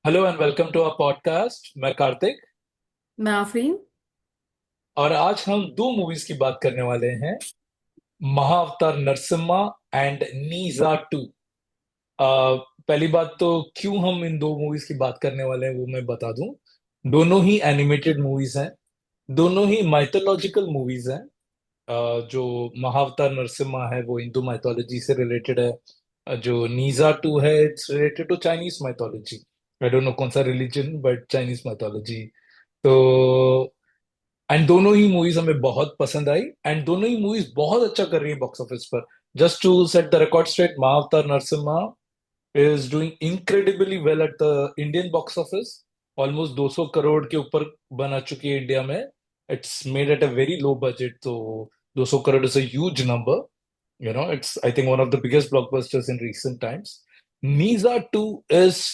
Hello and welcome to our podcast. मैं कार्तिक। मैं आफरीन। और आज हम दो मूवीज की बात करने वाले हैं। महाअवतार नरसिम्हा एंड नीजा टू। पहली बात तो क्यों हम इन दो मूवीज की बात करने वाले हैं वो मैं बता दूं। दोनों ही एनिमेटेड मूवीज हैं। दोनों ही माइथोलॉजिकल मूवीज हैं। जो महाअवतार नरसिम्हा है वो हिंदू माइथोलॉजी से रिलेटेड है। जो नीजा टू है it's related to Chinese mythology. I don't know कौन सा रिलीजन बट चाइनीज माइथोलॉजी। तो एंड दोनों ही मूवीज हमें बहुत पसंद आई एंड दोनों ही मूवीज बहुत अच्छा कर रही है बॉक्स ऑफिस पर। Just to set the record straight, Mahavatar Narsimha is doing incredibly well at the Indian box office. Almost 200 crore के ऊपर बना चुकी है इंडिया में। It's made at a very low budget, so 200 crore is a huge number. It's I think one of the biggest blockbusters in recent times. Nisa 2 is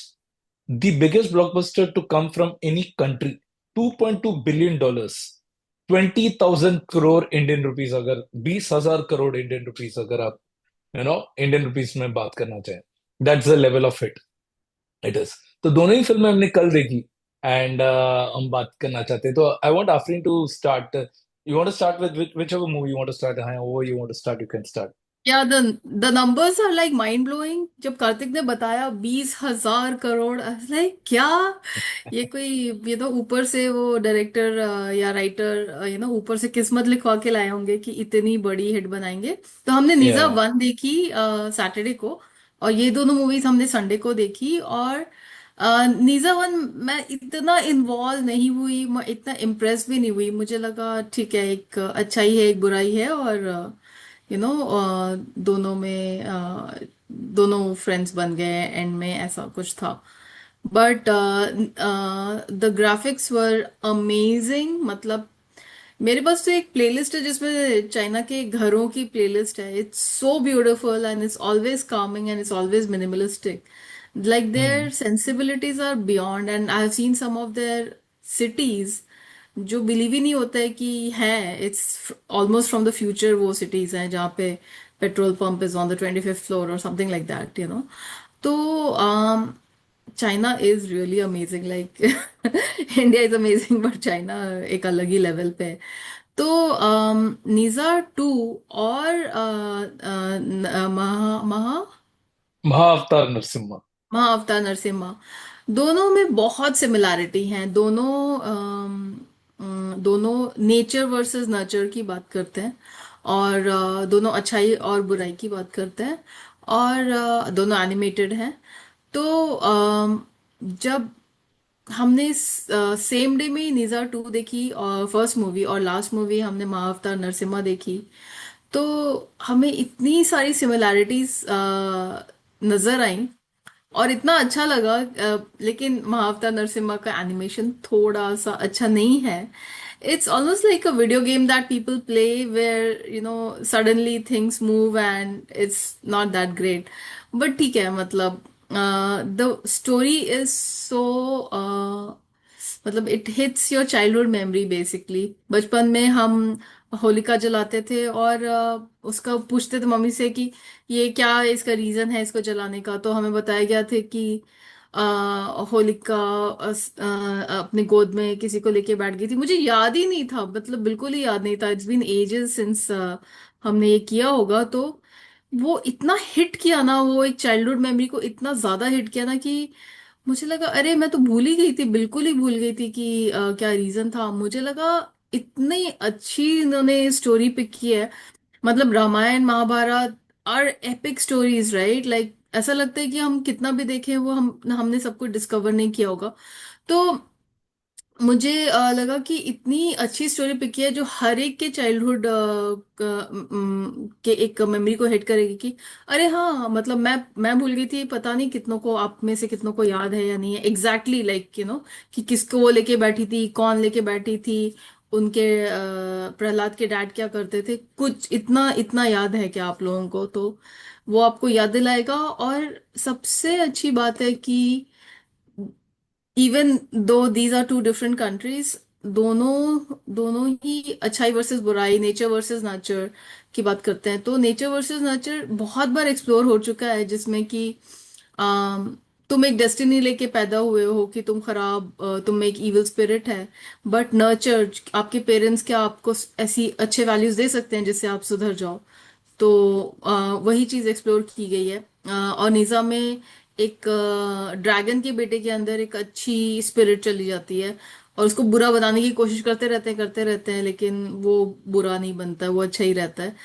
the biggest blockbuster to come from any country. $2.2 billion, 20,000 crore Indian rupees, अगर 20,000 crore Indian rupees अगर आप Indian rupees में बात करना चाहें, that's the level of it. It is. तो दोनों ही फिल्में हमने कल देखी एंड हम बात करना चाहते हैं। तो I want Afreen to start. You want to start with whichever movie you want to start, हां, वो you want to start, you can start. या the numbers are like mind blowing. जब कार्तिक ने बताया 20,000 करोड़, लाइक क्या ये कोई ऊपर से वो डायरेक्टर या राइटर ऊपर से किस्मत लिखवा के लाए होंगे कि इतनी बड़ी हिट बनाएंगे। तो हमने नीजा या वन देखी सैटरडे को, और ये दोनों मूवीज हमने संडे को देखी। और नीजा वन मैं इतना इन्वॉल्व नहीं हुई, मैं इतना इम्प्रेस भी नहीं हुई। मुझे लगा ठीक है, एक अच्छाई है एक बुराई है, और दोनों में दोनों फ्रेंड्स बन गए एंड में, ऐसा कुछ था। But the graphics were amazing. मतलब मेरे पास तो एक प्लेलिस्ट है जिसमें चाइना के घरों की प्लेलिस्ट है। It's so beautiful and it's always calming and it's always minimalistic. Like their hmm. sensibilities are beyond, and I have seen some of their cities जो बिलीव ही नहीं होता है कि है। It's almost from the future. वो cities हैं जहाँ पे petrol pump is on the 25th floor और समथिंग लाइक दैट। तो China is really amazing. Like India is amazing but China एक अलग ही लेवल पे है। तो नीजा टू और महा महा महाअवतार नरसिम्हा। महाअवतार नरसिम्हा, दोनों में बहुत सिमिलैरिटी हैं। दोनों नेचर वर्सेस नर्चर की बात करते हैं, और दोनों अच्छाई और बुराई की बात करते हैं, और दोनों एनिमेटेड हैं। तो जब हमने सेम डे में ही नीजा टू देखी, और फर्स्ट मूवी, और लास्ट मूवी हमने महाअवतार नरसिम्हा देखी, तो हमें इतनी सारी सिमिलैरिटीज नजर आई और इतना अच्छा लगा। लेकिन महाअवतार नरसिम्हा का एनिमेशन थोड़ा सा अच्छा नहीं है। It's almost like a video game that people play where suddenly things move and it's not that great. But ठीक है, मतलब द स्टोरी इज सो, मतलब it hits your childhood memory basically. बचपन में हम होलिका जलाते थे, और उसका पूछते थे मम्मी से कि ये क्या इसका रीजन है इसको जलाने का। तो हमें बताया गया था कि होलिका अपने गोद में किसी को लेके बैठ गई थी। मुझे याद ही नहीं था, मतलब बिल्कुल ही याद नहीं था। इट्स बीन एजेस सिंस हमने ये किया होगा। तो वो इतना हिट किया ना, वो एक चाइल्डहुड मेमोरी को इतना ज्यादा हिट किया ना कि मुझे लगा अरे मैं तो भूल ही गई थी, बिल्कुल ही भूल गई थी कि क्या रीजन था। मुझे लगा इतनी अच्छी इन्होंने स्टोरी पिक की है। मतलब Ramayan Mahabharat are epic stories, right? Like ऐसा लगता है कि हम कितना भी देखें वो हमने सब कुछ डिस्कवर नहीं किया होगा। तो मुझे लगा कि इतनी अच्छी स्टोरी पिक की है जो हर एक के चाइल्डहुड के एक मेमोरी को हिट करेगी कि अरे हाँ, मतलब मैं भूल गई थी। पता नहीं कितनों को, आप में से कितनों को याद है या नहीं है एग्जैक्टली, लाइक कि किसको वो लेके बैठी थी, कौन लेके बैठी थी, उनके प्रहलाद के डैड क्या करते थे। कुछ इतना इतना याद है क्या आप लोगों को? तो वो आपको याद दिलाएगा। और सबसे अच्छी बात है कि even though these are two different countries, दोनों दोनों ही अच्छाई वर्सेस बुराई, नेचर वर्सेस नर्चर की बात करते हैं। तो नेचर वर्सेस नर्चर बहुत बार एक्सप्लोर हो चुका है, जिसमें कि तुम एक डेस्टिनी लेके पैदा हुए हो कि तुम खराब, तुम में एक इविल स्पिरिट है, बट नर्चर, आपके पेरेंट्स क्या आपको ऐसी अच्छे वैल्यूज दे सकते हैं जिससे आप सुधर जाओ। तो वही चीज एक्सप्लोर की गई है। और निज़ा में एक ड्रैगन के बेटे के अंदर एक अच्छी स्पिरिट चली जाती है, और उसको बुरा बनाने की कोशिश करते रहते हैं, लेकिन वो बुरा नहीं बनता, वो अच्छा ही रहता है।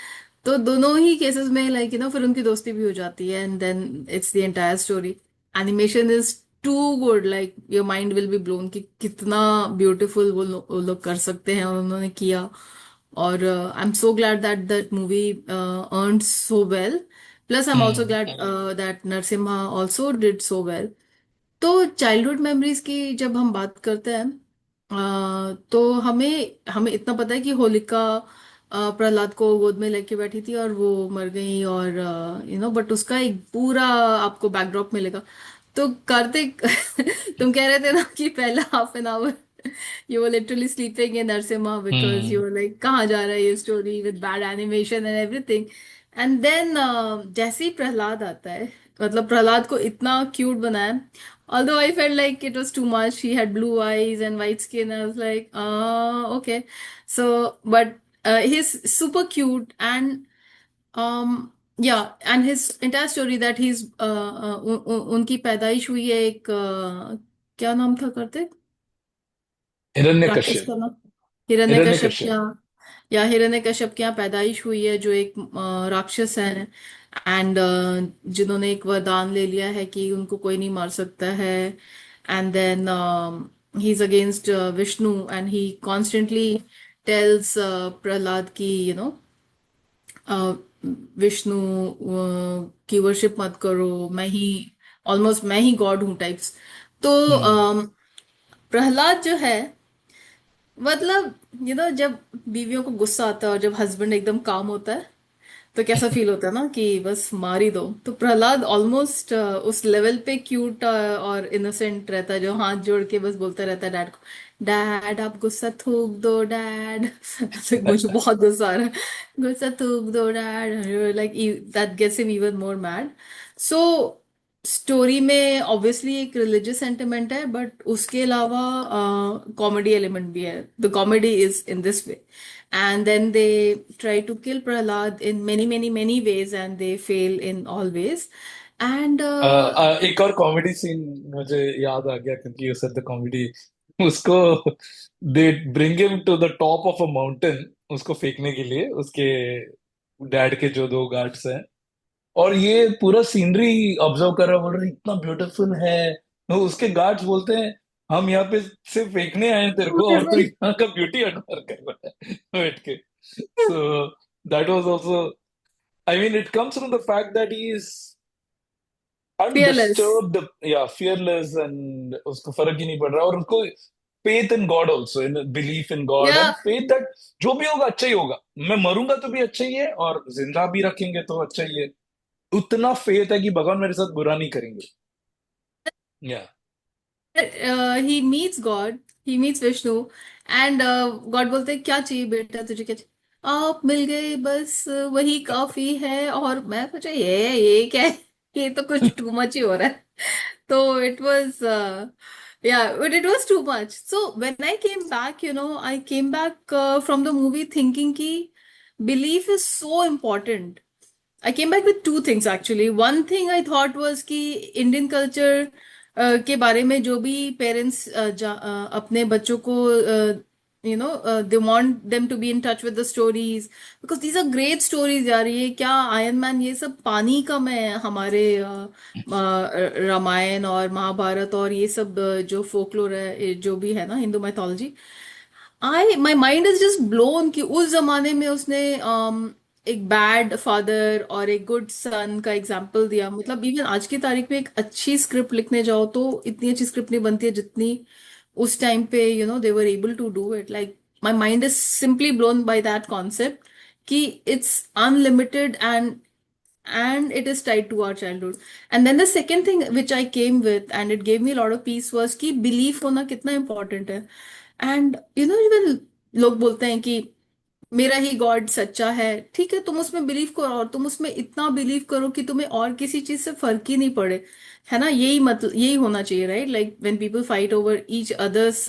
तो दोनों ही केसेस में लाइक फिर उनकी दोस्ती भी हो जाती है, and then it's the entire story. Animation is too good, like your mind will be blown कि कितना ब्यूटीफुल वो लोग कर सकते हैं, और उन्होंने किया। और I am so glad that that movie earned so well. Plus I'm also glad that Narasimha also did so well. तो चाइल्डहुड मेमोरीज की जब हम बात करते हैं, तो हमें हमें इतना पता है कि होलिका प्रहलाद को गोद में लेके बैठी थी और वो मर गई, और बट उसका एक पूरा आपको बैकड्रॉप मिलेगा। तो कार्तिक, तुम कह रहे थे ना कि पहला half an hour you were literally sleeping in Narsimha because you hmm were like कहाँ जा रहा है ये story with bad animation and everything. And then जैसे ही प्रहलाद आता है, मतलब प्रहलाद को इतना क्यूट बनाया। Although I felt like it was too much, he had blue eyes and white skin. I was like, okay. So, but he's super cute, and yeah, and his entire story that he's उनकी पैदाइश हुई है एक क्या नाम था करते, राक्षस हिरण्यकश्यप। का नाम, हिरण्यकश्यप हिरण्यकश्यप। या हिरण्यकश्यप के यहाँ पैदाइश हुई है, जो एक राक्षस है, एंड जिन्होंने एक वरदान ले लिया है कि उनको कोई नहीं मार सकता है। And then he is against Vishnu, and he constantly tells Prahlad की विष्णु की वर्शिप मत करो, मैं ही ऑलमोस्ट मैं ही गॉड हूँ टाइप्स। तो हम्म। प्रहलाद जो है, मतलब जब बीवियों को गुस्सा आता है और जब हस्बैंड एकदम काम होता है, तो कैसा फील होता है ना कि बस मार ही दो। तो प्रहलाद ऑलमोस्ट उस लेवल पे क्यूट और इनोसेंट रहता है, जो हाथ जोड़ के बस बोलता रहता है डैड को, डैड आप गुस्सा थूक दो डैड। तो मुझे बहुत गुस्सा आ रहा है, गुस्सा थूक दो dad, like that gets him even more mad. So story में ऑब्वियसली एक रिलीजियस सेंटिमेंट है, बट उसके अलावा कॉमेडी एलिमेंट भी है। The comedy is in this way, and then they try to kill Prahlad in many many many ways, and they fail in all ways. And एक और comedy scene मुझे याद आ गया, क्योंकि यू सेड द कॉमेडी। उसको they bring him to the top of a mountain, उसको फेंकने के लिए उसके डैड के जो दो गार्ड्स हैं, और ये पूरा सीनरी ऑब्जर्व कर रहा है, बोल रहे इतना ब्यूटीफुल है। तो उसके गार्ड्स बोलते हैं हम यहाँ पे सिर्फ फेंकने आए हैं तेरे को, और तू यहाँ का ब्यूटी एडमायर कर रहा है बैठ के। So that was also, I mean it comes from the fact that he is fearless. Undisturbed, या फियरलेस, एंड उसको फर्क ही नहीं पड़ रहा, और उसको faith in God also, in belief in God and Yeah. Faith that जो भी होगा अच्छा ही होगा। मैं मरूंगा तो भी अच्छा ही है, और जिंदा भी रखेंगे तो अच्छा ही है। उतना फेथ है कि भगवान मेरे साथ बुरा नहीं करेंगे। या He meets God, he meets Vishnu, and God बोलते हैं क्या चाहिए बेटा, तुझे क्या चाहिए? आप मिल गए बस, वही काफी है। और मैं सोचा ये क्या है, ये तो कुछ टू मच ही हो रहा है। तो it was yeah, but it was too much. So when I came back, I came back from the movie thinking कि belief is so important. I came back with two things actually. One thing I thought was कि Indian culture के बारे में जो भी parents अपने बच्चों को दे want them to be in touch with the stories, because these are great stories यार। ये क्या आयरन मैन, ये सब पानी कम है हमारे रामायण और महाभारत और ये सब जो फोकलोर है, जो भी है ना Hindu mythology. I my mind is just blown कि उस जमाने में उसने एक बैड फादर और एक गुड सन का एग्जाम्पल दिया। मतलब इवन आज की तारीख में एक अच्छी स्क्रिप्ट लिखने जाओ तो इतनी अच्छी स्क्रिप्ट नहीं बनती है जितनी उस टाइम पे they were able to do it. Like my mind is simply blown by that concept कि it's unlimited, and it is tied to our childhood. And then the second thing which I came with and it gave me a lot of peace was कि belief होना कितना important है। And even लोग बोलते हैं कि मेरा ही God सच्चा है, ठीक है, तुम उसमें बिलीव करो, और तुम उसमें इतना बिलीव करो कि तुम्हें और किसी चीज से फर्क ही नहीं पड़े, है ना? यही मतलब यही होना चाहिए, right? Like when people fight over each others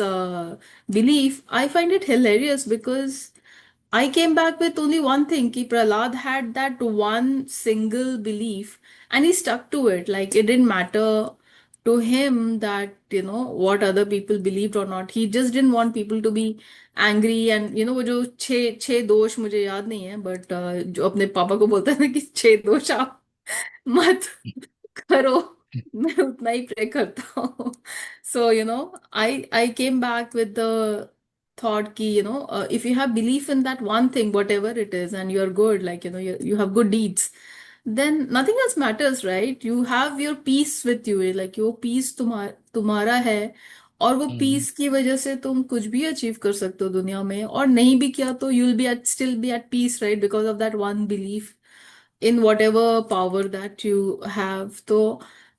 belief, I find it hilarious, because I came back with only one thing, ki Prahlad had that one single belief and he stuck to it. Like it didn't matter to him that, what other people believed or not. He just didn't want people to be angry and, वो जो छह दोष मुझे याद नहीं है, but जो अपने पापा को बोलता है ना कि छह दोष आप मत करो, मैं उतना ही प्रे करता हूँ। So I came back with the thought ki, if you have belief in that one thing, whatever it is, and you're good, like, you have good deeds, then nothing else matters, right? You have your peace with you, like your peace तुम्हारा है, और वो हम्म। Piece की वजह से तुम कुछ भी अचीव कर सकते हो दुनिया में, और नहीं भी किया तो you'll be at still be at peace, right? Because of that one belief in whatever power that you have. So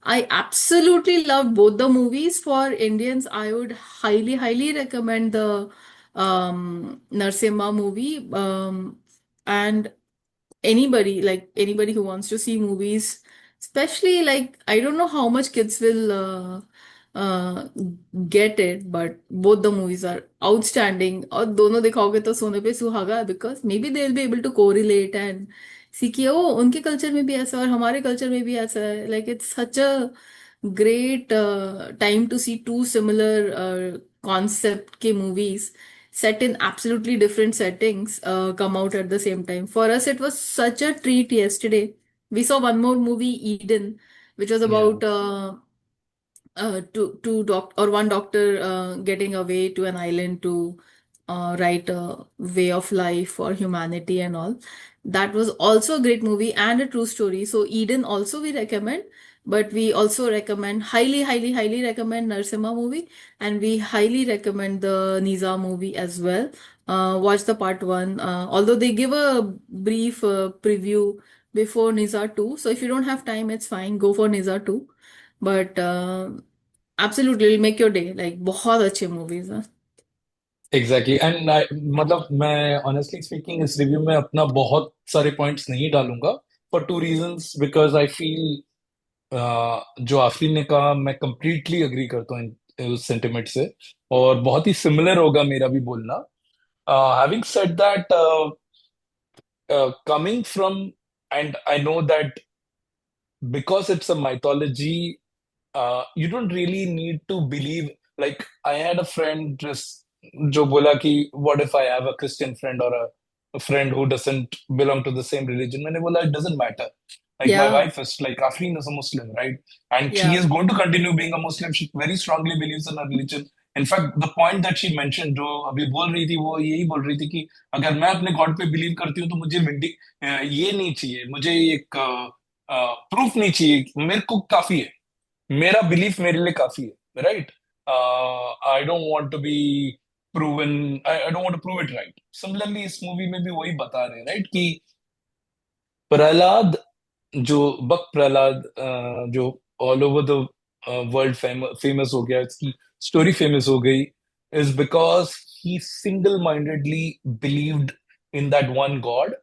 I absolutely love both the movies. For Indians, I would highly, highly recommend the Narsimha movie. And anybody who wants to see movies, especially, like, I don't know how much kids will uh, get it, but both the movies are outstanding. और दोनों दिखाओगे तो सोने पे सुहागा, because maybe they'll be able to correlate and see कि ओ उनके culture में भी ऐसा है और हमारे कल्चर में भी ऐसा है. Like it's such a great time to see two similar concept के movies set in absolutely different settings come out at the same time. For us, it was such a treat yesterday. We saw one more movie, Eden, which was Yeah. about two doc or one doctor getting away to an island to write a way of life for humanity and all. That was also a great movie and a true story. So Eden also we recommend, but we also recommend, highly, highly, highly recommend Narsimha movie, and we highly recommend the Niza movie as well. Watch the part one, although they give a brief preview before Niza 2. So if you don't have time, it's fine. Go for Niza 2. But absolutely, it'll make your day. Like बहुत अच्छे movies हैं. Exactly and मतलब मैं honestly speaking इस review में अपना बहुत सारे पॉइंट्स नहीं डालूंगा for two reasons because I feel जो आफरीन ने कहा मैं कंप्लीटली अग्री करता हूँ उस सेंटिमेंट से और बहुत ही सिमिलर होगा मेरा भी बोलना having said that coming from and I know that because it's a mythology you don't really need to believe. Like I had a friend just जो बोला कि what if I have a Christian friend or a friend who doesn't belong to the same religion. मैंने बोला it doesn't matter. Like my Yeah, wife is like Afreen is a Muslim, right? And she yeah, is going to continue being a Muslim. She very strongly believes in her religion. In fact, the point that she mentioned, जो अभी बोल रही थी, वो यही बोल रही थी कि अगर मैं अपने गॉड पे बिलीव करती हूँ तो मुझे ये नहीं चाहिए, मुझे एक प्रूफ नहीं चाहिए, मेरे को काफी है, मेरा बिलीफ मेरे लिए काफी है, right? I don't want to be proven, I don't want to prove it, right? Similarly इस मूवी में भी वही बता रहे हैं, राइट, कि प्रहलाद, जो बक प्रहलाद, जो all over the world famous हो गया, इसकी स्टोरी फेमस हो गई, is because he single mindedly believed in that one God,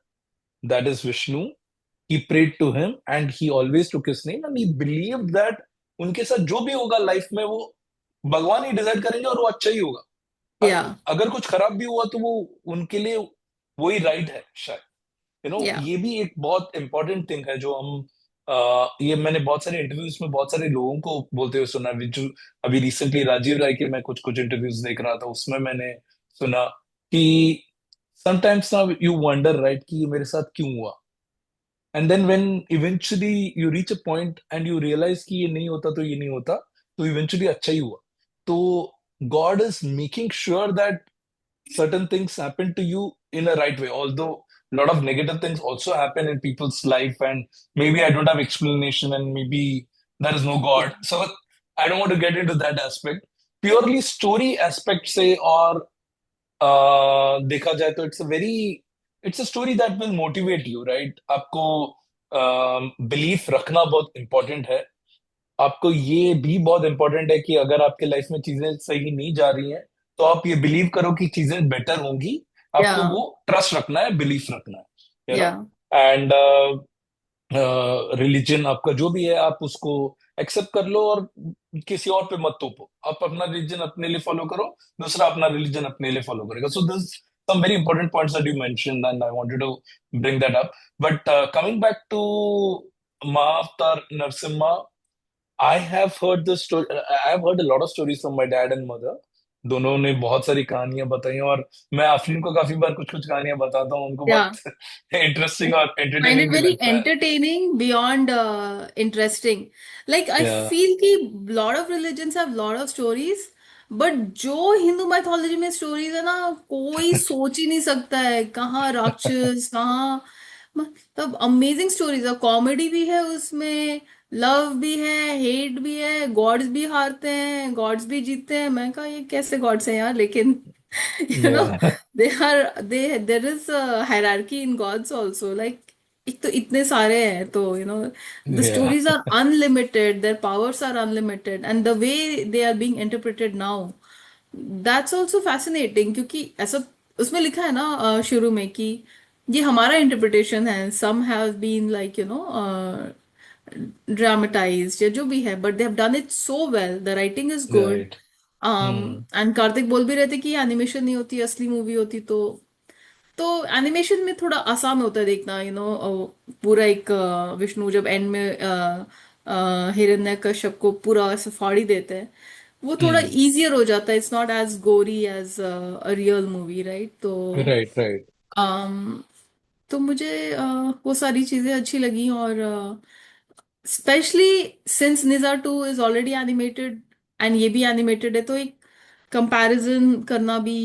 that is Vishnu. He prayed to him and he always took his name and he believed that उनके साथ जो भी होगा लाइफ में वो भगवान ही डिसाइड करेंगे और वो अच्छा ही होगा। yeah, अगर कुछ खराब भी हुआ तो वो उनके लिए वही राइट है शायद। yeah, ये भी एक बहुत इंपॉर्टेंट थिंग है जो हम ये मैंने बहुत सारे इंटरव्यूज में बहुत सारे लोगों को बोलते हुए सुना, जो अभी रिसेंटली राजीव राय के मैं कुछ कुछ इंटरव्यूज देख रहा था, उसमें मैंने सुना कि समटाइम्स ना यू वंडर, राइट, कि ये मेरे साथ क्यों हुआ, and then when eventually you reach a point and you realise कि ये नहीं होता तो ये नहीं होता, तो इवेंचुअली अच्छा ही हुआ। तो God is making sure that certain things happen to you in a right way, although a lot of negative things also happen in people's life and maybe I don't have explanation and maybe there is no yeah, god, so I don't want to get into that aspect. Purely story aspect से और देखा जाए तो it's a story that will motivate you, right? आपको belief रखना बहुत important है। आपको ये भी बहुत इंपॉर्टेंट है कि अगर आपके लाइफ में चीजें सही नहीं जा रही हैं तो आप ये बिलीव करो कि चीजें बेटर होंगी, या आपको वो ट्रस्ट रखना है, बिलीफ रखना है, या एंड रिलीजन आपका जो भी है आप उसको एक्सेप्ट कर लो, और किसी और पे मत थोपो। आप अपना रिलीजन अपने लिए फॉलो करो, दूसरा अपना रिलीजन अपने लिए फॉलो करेगा। So this some very important points that you mentioned, and I wanted to bring that up. But coming back to Mahavatar Narsimha, I have heard the story. I have heard a lot of stories from my dad and mother. दोनों ने बहुत सारी कहानियां बताई, और मैं आफरीन को काफी बार कुछ कुछ कहानियां बताता हूँ, उनको या बहुत इंटरेस्टिंग और find एंटरटेनिंग it भी very लगता है। entertaining beyond interesting. Like I या feel कि lot of religions have lot of stories, but जो हिंदू mythology में stories है ना, कोई सोच ही नहीं सकता है कहाँ राक्षस कहाँ, मतलब अमेजिंग स्टोरीज है। कॉमेडी भी है उसमें, लव भी है, हेट भी है, गॉड्स भी हारते हैं, गॉड्स भी जीतते हैं। मैं कहा ये कैसे गॉड्स हैं यार, लेकिन you know या there is a hierarchy in gods also, like एक तो इतने सारे हैं, तो the या stories are unlimited, their powers are unlimited, and the way they are being interpreted now, that's also fascinating, क्योंकि ऐसा उसमें लिखा है ना शुरू में कि ये हमारा इंटरप्रिटेशन है, some have been like dramatized या जो भी है, but they have done it so well, the writing is good. Right. Hmm. And Kartik बोल भी रहे थे कि एनिमेशन नहीं होती, असली मूवी होती तो एनिमेशन में थोड़ा आसान होता है देखना, पूरा एक विष्णु जब एंड में हिरण्यकश्यप को पूरा ऐसे फाड़ी देते हैं, वो थोड़ा हम्म। इजियर हो जाता है, it's not as gory as a real movie, right? Right right. um, तो मुझे वो सारी चीजें अच्छी लगी, और स्पेशली सिंस निजा 2 इज ऑलरेडी एनिमेटेड एंड ये भी एनिमेटेड है, तो एक कंपैरिजन करना भी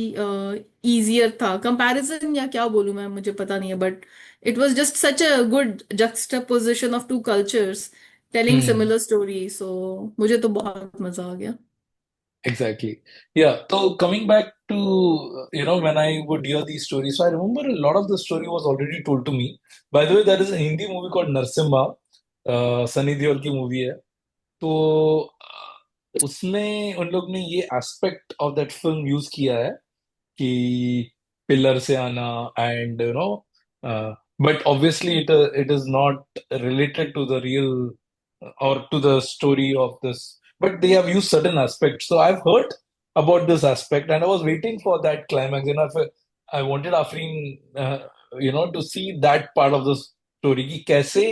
इजियर था। कंपैरिजन या क्या बोलूं मैं, मुझे पता नहीं है, but it was just such a good juxtaposition of two cultures telling hmm. Similar story, so मुझे तो बहुत मजा आ गया। Exactly. Yeah. So coming back to, when I would hear these stories, so I remember a lot of the story was already told to me. By the way, there is a Hindi movie called Narsimha, Sunny Deol की movie है। तो उसमें उन लोग ने ये aspect of that film use किया है कि पिलर से आना, and but obviously it is not related to the real or to the story of this, but they have used certain aspects. So I've heard about this aspect, and I was waiting for that climax. I wanted Afreen, to see that part of the story कि कैसे,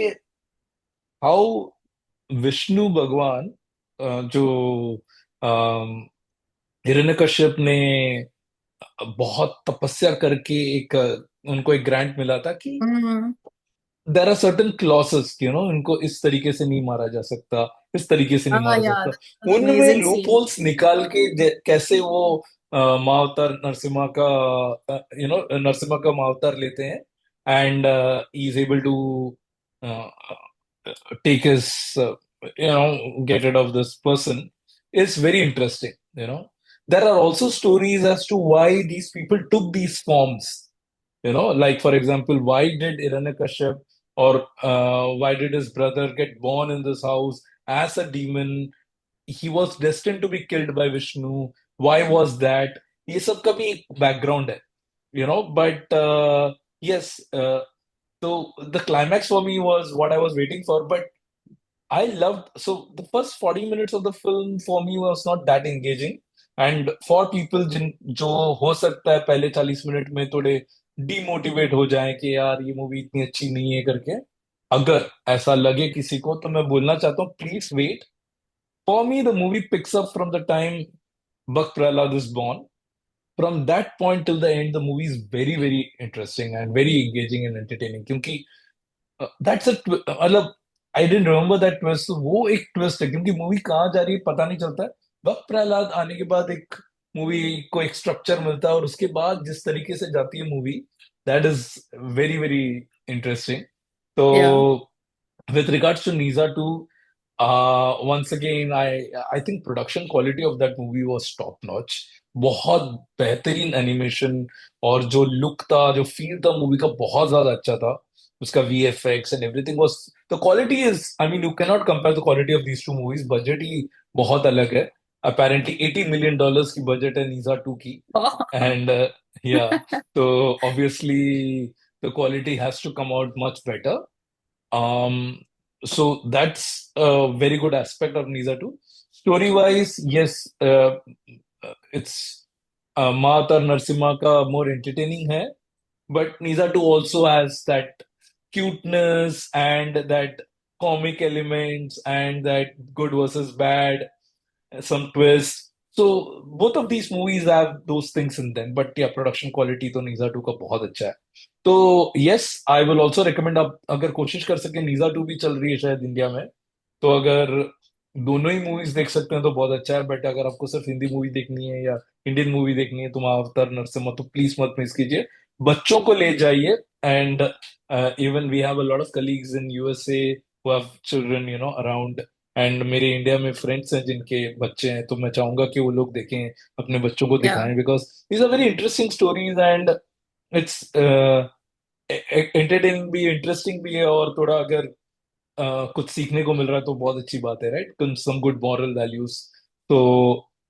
how Vishnu भगवान, जो हिरण्यकश्यप ने बहुत तपस्या करके एक उनको एक ग्रांट मिला था कि हम्म। देर आर सर्टन क्लॉसेस, इनको इस तरीके से नहीं मारा जा सकता, इस तरीके से नहीं हाँ मारा यार, सकता। उनमें अमेजिंग लूप सीन। होल्स निकाल के कैसे वो मावतार नरसिम्हा का, नरसिम्हा का मावतार लेते हैं, and is able to take his, get rid of this person, is very interesting. There are also stories as to why these people took these forms. Like for example, why did Hiranyakashyap, or why did his brother get born in this house as a demon? He was destined to be killed by Vishnu. Why was that? ये सब का भी एक background है, but yes, so the climax for me was what I was waiting for. But I loved, so the first 40 minutes of the film for me was not that engaging. And for people जो हो सकता है पहले 40 minute में थोड़े demotivate हो जाएं कि यार ये मूवी इतनी अच्छी नहीं है करके, अगर ऐसा लगे किसी को, तो मैं बोलना चाहता हूँ please wait. For me the movie picks up from the time Bhakt Prahlad is born. From that point till the end, the movie is very, very interesting and very engaging and entertaining. क्योंकि that's a मतलब आई dent remember that twist, वो एक twist है, क्योंकि movie कहाँ जा रही है पता नहीं चलता है। वक्त प्रहलाद आने के बाद एक मूवी को एक स्ट्रक्चर मिलता है, और उसके बाद जिस तरीके से जाती है movie, that is very very interesting. तो या with regards to Nisa 2, once again, I think production quality of that movie was top notch. बहुत बेहतरीन एनिमेशन, और जो लुक था, जो फील था मूवी का, बहुत ज्यादा अच्छा था। उसका VFX and everything was, the quality is, I mean you can not compare the quality of these two movies. Budget ही बहुत अलग है। अपेरेंटली $80 million की बजट है नीजा 2 की। And Yeah. So obviously the quality has to come out much better. So that's a very good aspect of Nisa 2. Story wise, yes, it's Maatar Narsimha ka more entertaining hai, but Nisa 2 also has that cuteness and that comic elements and that good versus bad, some twist. So both of these movies have those things in them. But yeah, production quality तो नीजा to का बहुत अच्छा है. तो yes, I will also recommend आप अगर कोशिश कर सके नीजा टू भी चल रही है शायद इंडिया में, तो अगर दोनों ही मूवीज देख सकते हैं तो बहुत अच्छा है. बट अगर आपको सिर्फ हिंदी मूवी देखनी है या इंडियन मूवी देखनी है तो महाअवतार नरसिम्हा तो प्लीज मत मिस कीजिए. बच्चों को ले जाइए. And even we have a lot of colleagues in USA who have children, around. And मेरे इंडिया में फ्रेंड्स हैं जिनके बच्चे हैं, तो मैं चाहूंगा कि वो लोग देखें, अपने बच्चों को या दिखाएं, because these are very interesting stories and it's entertaining भी, इंटरेस्टिंग भी है, और थोड़ा अगर कुछ सीखने को मिल रहा है तो बहुत अच्छी बात है, right? Some good moral values. तो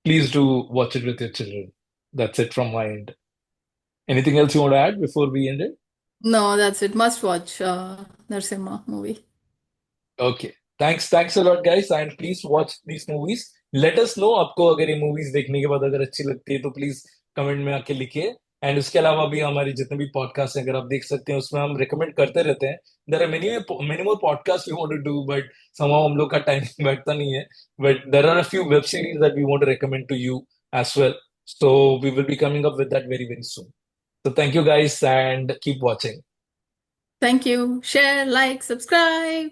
please do watch it with your children. That's it from my end. Anything else you want to add before we end it? No that's it must watch Narasimha movie Okay. Thanks a lot, guys, and please watch these movies. Let us know आपको अगर ये movies देखने के बाद अगर अच्छी लगती है तो प्लीज कमेंट में आके लिखिए. एंड उसके अलावा भी हमारे जितने भी पॉडकास्ट हैं अगर आप देख सकते हैं, उसमें हम रिकमेंड करते रहते हैं. There are many many more podcast we want to do, but somehow हम लोग का टाइम बैठता नहीं है. But there are a few web series that we want to recommend to you as well. So we will be coming up with that very, very soon. So thank you guys and keep watching. Thank you share like subscribe